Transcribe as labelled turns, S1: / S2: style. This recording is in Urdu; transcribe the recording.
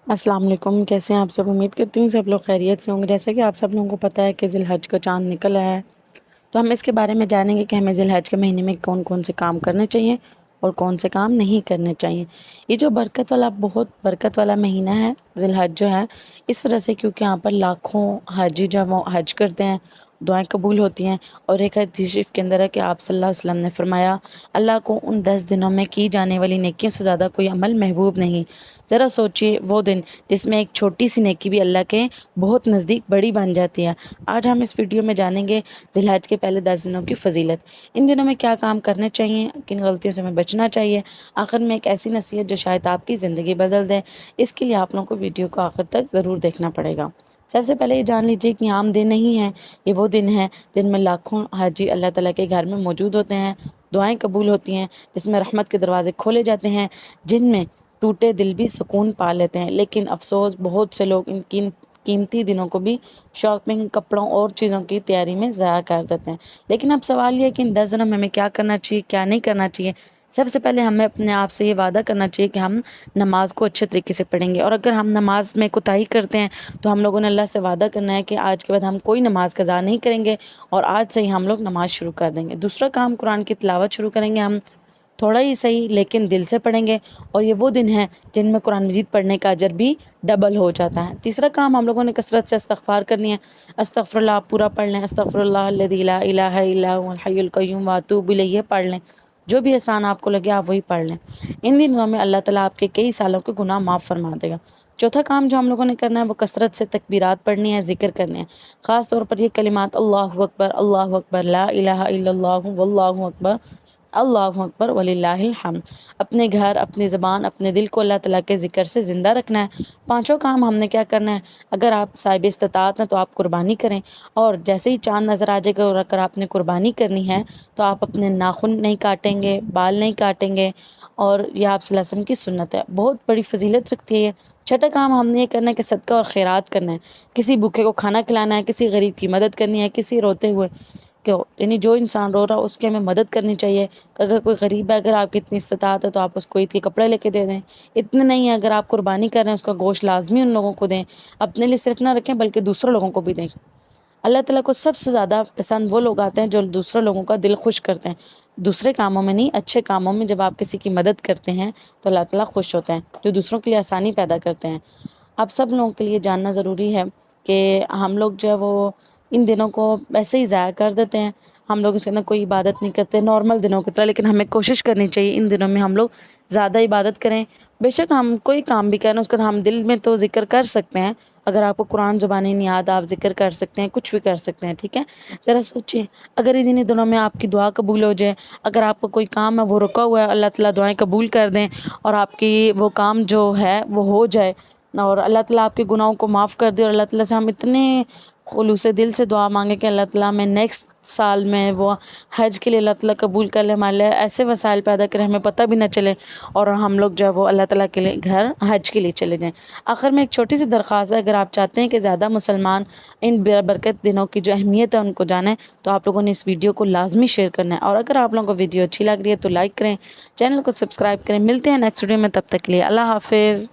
S1: السلام علیکم، کیسے ہیں آپ سب؟ امید کرتی ہوں سب لوگ خیریت سے ہوں گے۔ جیسا کہ آپ سب لوگوں کو پتہ ہے کہ ذی الحج کا چاند نکل آیا ہے، تو ہم اس کے بارے میں جانیں گے کہ ہمیں ذی الحج کے مہینے میں کون کون سے کام کرنے چاہیے اور کون سے کام نہیں کرنے چاہیے۔ یہ جو بہت برکت والا مہینہ ہے ذی الحج جو ہے، اس وجہ سے کیونکہ یہاں پر لاکھوں حاجی جب وہ حج کرتے ہیں، دعائیں قبول ہوتی ہیں۔ اور ایک حدیث شریف کے اندر ہے کہ آپ صلی اللہ علیہ وسلم نے فرمایا، اللہ کو ان 10 دنوں میں کی جانے والی نیکیوں سے زیادہ کوئی عمل محبوب نہیں۔ ذرا سوچیے وہ دن جس میں ایک چھوٹی سی نیکی بھی اللہ کے بہت نزدیک بڑی بن جاتی ہے۔ آج ہم اس ویڈیو میں جانیں گے ذی الحج کے پہلے 10 دنوں کی فضیلت، ان دنوں میں کیا کام کرنے چاہیے، کن غلطیوں سے ہمیں بچنا چاہیے، آخر میں ایک ایسی نصیحت جو شاید آپ کی زندگی بدل دے۔ اس کے لیے آپ لوگوں کو ویڈیو کو آخر تک ضرور دیکھنا پڑے گا۔ سب سے پہلے یہ جان لیجیے کہ عام دن نہیں ہے، یہ وہ دن ہے جن میں لاکھوں حاجی اللہ تعالیٰ کے گھر میں موجود ہوتے ہیں، دعائیں قبول ہوتی ہیں، جس میں رحمت کے دروازے کھولے جاتے ہیں، جن میں ٹوٹے دل بھی سکون پا لیتے ہیں۔ لیکن افسوس بہت سے لوگ ان قیمتی دنوں کو بھی شاپنگ، کپڑوں اور چیزوں کی تیاری میں ضائع کر دیتے ہیں۔ لیکن اب سوال یہ ہے کہ ان 10 دنوں میں ہمیں کیا کرنا چاہیے، کیا نہیں کرنا چاہیے۔ سب سے پہلے ہمیں اپنے آپ سے یہ وعدہ کرنا چاہیے کہ ہم نماز کو اچھے طریقے سے پڑھیں گے، اور اگر ہم نماز میں کوتاہی کرتے ہیں تو ہم لوگوں نے اللہ سے وعدہ کرنا ہے کہ آج کے بعد ہم کوئی نماز قضا نہیں کریں گے، اور آج سے ہی ہم لوگ نماز شروع کر دیں گے۔ دوسرا کام، قرآن کی تلاوت شروع کریں گے ہم، تھوڑا ہی صحیح لیکن دل سے پڑھیں گے، اور یہ وہ دن ہیں جن میں قرآن مجید پڑھنے کا اجر بھی ڈبل ہو جاتا ہے۔ تیسرا کام، ہم لوگوں نے کثرت سے استغفار کرنی ہے۔ استغفر اللہ آپ پورا پڑھ لیں، استغفر اللہ الذی لا الہ الا هو الحی القیوم واتوب الیہ پڑھ لیں، جو بھی آسان آپ کو لگے آپ وہی پڑھ لیں۔ ان دنوں میں اللہ تعالیٰ آپ کے کئی سالوں کے گناہ معاف فرما دے گا۔ چوتھا کام جو ہم لوگوں نے کرنا ہے وہ کثرت سے تکبیرات پڑھنی ہے، ذکر کرنے ہیں، خاص طور پر یہ کلمات اللہ اکبر، لا الہ الا اللہ واللہ اکبر، اللہ اکبر وللہ الحمد۔ اپنے گھر، اپنی زبان، اپنے دل کو اللہ تعالیٰ کے ذکر سے زندہ رکھنا ہے۔ پانچوں کام ہم نے کیا کرنا ہے، اگر آپ صاحب استطاعت ہیں تو آپ قربانی کریں، اور جیسے ہی چاند نظر آ جائے گا اور اگر آپ نے قربانی کرنی ہے تو آپ اپنے ناخن نہیں کاٹیں گے، بال نہیں کاٹیں گے، اور یہ آپ صلی اللہ علیہ وسلم کی سنت ہے، بہت بڑی فضیلت رکھتی ہے یہ۔ چھٹا کام ہم نے یہ کرنا ہے کہ صدقہ اور خیرات کرنا ہے، کسی بھوکے کو کھانا کھلانا ہے، کسی غریب کی مدد کرنی ہے، کسی روتے ہوئے یعنی جو انسان رو رہا اس کی ہمیں مدد کرنی چاہیے۔ اگر کوئی غریب ہے، اگر آپ کی اتنی استطاعت ہے تو آپ اس کو عید کے کپڑے لے کے دے دیں۔ اتنے نہیں ہے، اگر آپ قربانی کر رہے ہیں اس کا گوشت لازمی ان لوگوں کو دیں، اپنے لیے صرف نہ رکھیں بلکہ دوسرے لوگوں کو بھی دیں۔ اللہ تعالیٰ کو سب سے زیادہ پسند وہ لوگ آتے ہیں جو دوسرے لوگوں کا دل خوش کرتے ہیں، دوسرے کاموں میں نہیں، اچھے کاموں میں جب آپ کسی کی مدد کرتے ہیں تو اللہ تعالیٰ خوش ہوتے ہیں، جو دوسروں کے لیے آسانی پیدا کرتے ہیں۔ اب سب لوگوں کے لیے جاننا ضروری ہے کہ ہم لوگ جو ہے وہ ان دنوں کو ویسے ہی ضائع کر دیتے ہیں، ہم لوگ اس کے اندر کوئی عبادت نہیں کرتے نارمل دنوں کی طرح، لیکن ہمیں کوشش کرنی چاہیے ان دنوں میں ہم لوگ زیادہ عبادت کریں۔ بے شک ہم کوئی کام بھی کریں اس کا ہم دل میں تو ذکر کر سکتے ہیں، اگر آپ کو قرآن زبانی نہیں یاد آپ ذکر کر سکتے ہیں، کچھ بھی کر سکتے ہیں، ٹھیک ہے۔ ذرا سوچیے اگر ان دنوں میں آپ کی دعا قبول ہو جائے، اگر آپ کو کوئی کام ہے وہ رکا ہوا ہے، اللہ تعالیٰ دعائیں قبول کر دیں اور آپ کی وہ کام جو ہے وہ ہو جائے، اور اللہ تعالیٰ آپ کے گناہوں کو معاف کر دے، اور اللہ تعالیٰ سے ہم اتنے خلوص دل سے دعا مانگے کہ اللہ تعالیٰ میں نیکسٹ سال میں وہ حج کے لیے اللہ تعالیٰ قبول کر لے، ہمارے لیے ایسے وسائل پیدا کرے ہمیں پتہ بھی نہ چلے، اور ہم لوگ جو ہے وہ اللہ تعالیٰ کے لیے گھر حج کے لیے چلے جائیں۔ آخر میں ایک چھوٹی سی درخواست ہے، اگر آپ چاہتے ہیں کہ زیادہ مسلمان ان برکت دنوں کی جو اہمیت ہے ان کو جانیں تو آپ لوگوں نے اس ویڈیو کو لازمی شیئر کرنا ہے، اور اگر آپ لوگوں کو ویڈیو اچھی لگ رہی ہے تو لائک کریں، چینل کو سبسکرائب کریں۔ ملتے ہیں نیکسٹ ویڈیو میں، تب تک کے لیے اللہ حافظ۔